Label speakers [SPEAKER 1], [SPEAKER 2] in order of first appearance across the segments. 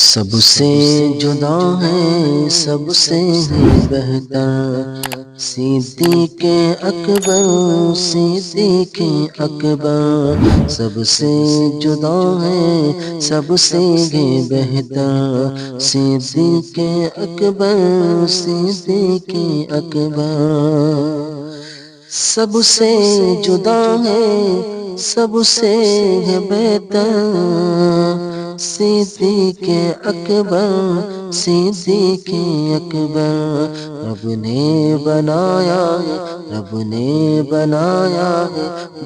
[SPEAKER 1] سب سے جدا ہے سب سے ہے بہتر صدیق اکبر صدیق اکبر سب سے جدا ہے سب سے ہے بہتر صدیق اکبر صدیق اکبر سب سے جدا ہے سب سے ہے بہتر صدیق اکبر صدیق اکبر رب نے بنایا رب نے بنایا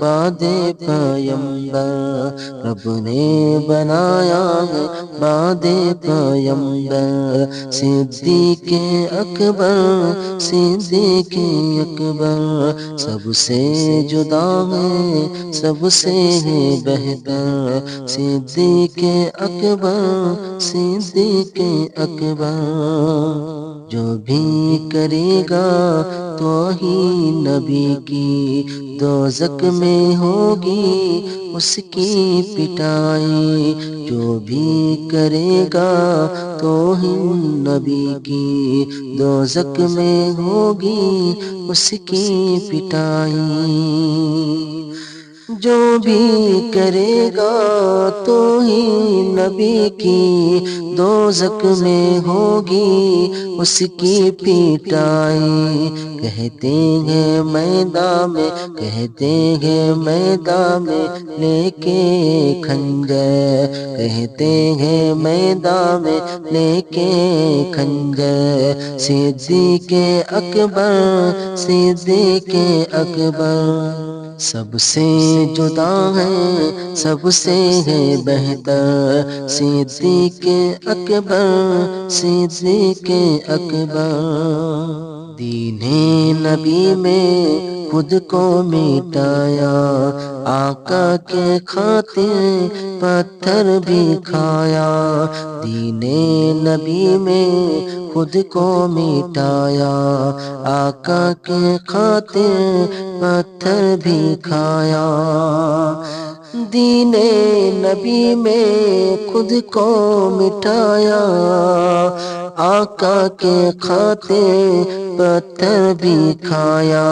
[SPEAKER 1] بعد پیمبر رب نے بنایا بعد پیمبر صدیق اکبر صدیق اکبر سب سے جدا ہے سب سے ہے بہتر صدیق اکبر صدیق اکبر جو بھی کرے گا توہین نبی کی دوزخ میں ہوگی اس کی پٹائی جو بھی کرے گا توہین نبی کی دوزخ میں ہوگی اس کی پٹائی جو بھی کرے گا توہین نبی کی دوزخ میں ہوگی اس کی پٹائی کہتے ہیں میدان میں کہتے ہیں میدان میں لے کے خنجر کہتے ہیں میدان میں لے کے خنجر صدیق اکبر صدیق اکبر سب سے جدا ہے سب سے ہے بہتر صدیق اکبر صدیق اکبر دین نبی میں خود کو مٹایا آقا کے خاطر پتھر بھی کھایا دین نبی میں خود کو مٹایا آقا کے خاطر پتھر بھی کھایا دین نبی میں خود کو مٹایا آقا کے خاطر پتھر بھی کھایا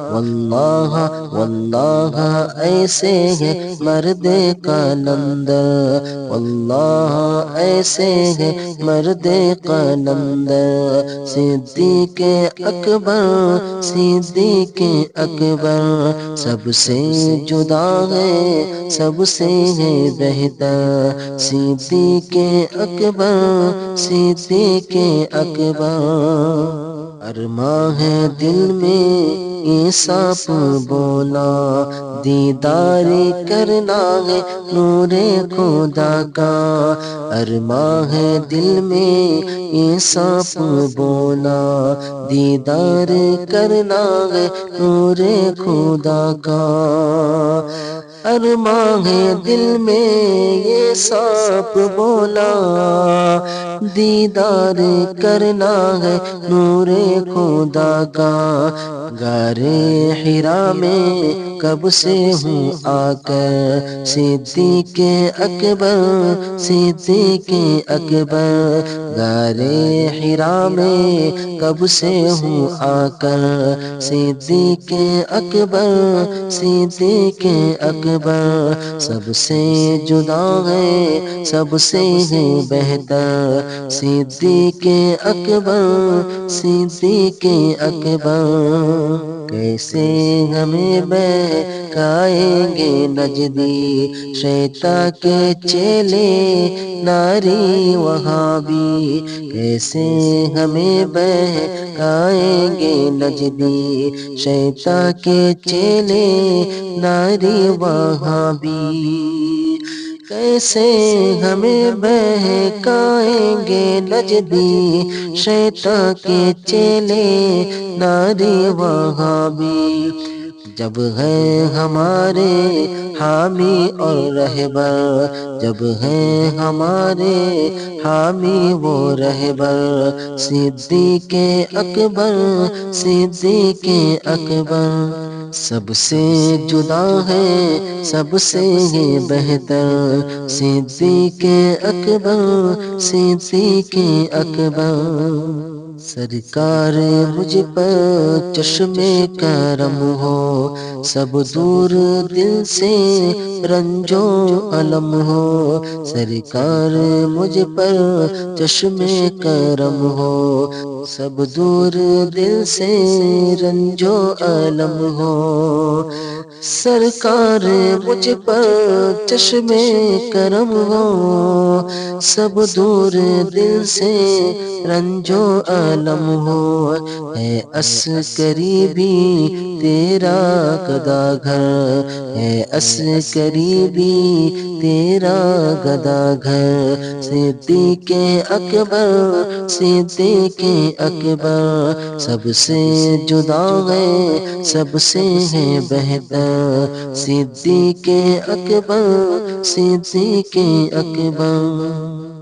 [SPEAKER 1] واللہ واللہ ایسے ہے مرد قلندر واللہ ایسے ہے مرد قلندر صدیق اکبر صدیق اکبر سب سے جدا ہے سب سے ہے بہتر صدیق اکبر صدیق اکبر ارماں ہے دل میں یہ سانپ بولا دیدار کرنا ہے نور خدا کا ارماں ہے دل میں یہ سانپ بولا دیدار کرنا ہے نور خدا کا ارماں ہے دل میں یہ سانپ بولا دیدار کرنا ہے نور خدا کا غار حرا میں کب سے ہوں آ کر صدیق اکبر صدیق اکبر غار حرا میں کب سے ہوں آ کر صدیق اکبر صدیق اکبر سب سے جدا ہے سب سے ہے بہتر صدیق اکبر صدیق اکبر کیسے ہمیں بہکائیں گے نجدی شیطان کے چیلے ناری وہابی کیسے ہمیں بہکائیں گے نجدی شیطان کے چیلے ناری وہابی کیسے ہمیں بہکائیں گے نجدی شیطان کے چیلے ناری وہابی جب ہے ہمارے حامی اور رہبر جب ہے ہمارے حامی وہ رہبر صدیق اکبر صدیق اکبر سب سے جدا ہے سب سے یہ بہتر صدیق اکبر صدیق اکبر سرکار مجھ پر چشم کرم ہو سب دور دل سے رنجو علم ہو سرکار مجھ پر چشم کرم ہو سب دور دل سے رنجو علم ہو سرکار مجھ پر چشم کرم ہو سب دور دل سے رنجو علم ہو ہے عسکری بھی تیرا گدا گھر ہے عسکری بھی تیرا گدا گھر صدیق اکبر صدیق اکبر سب سے جدا ہے سب سے ہے بہتر صدیق اکبر صدیق اکبر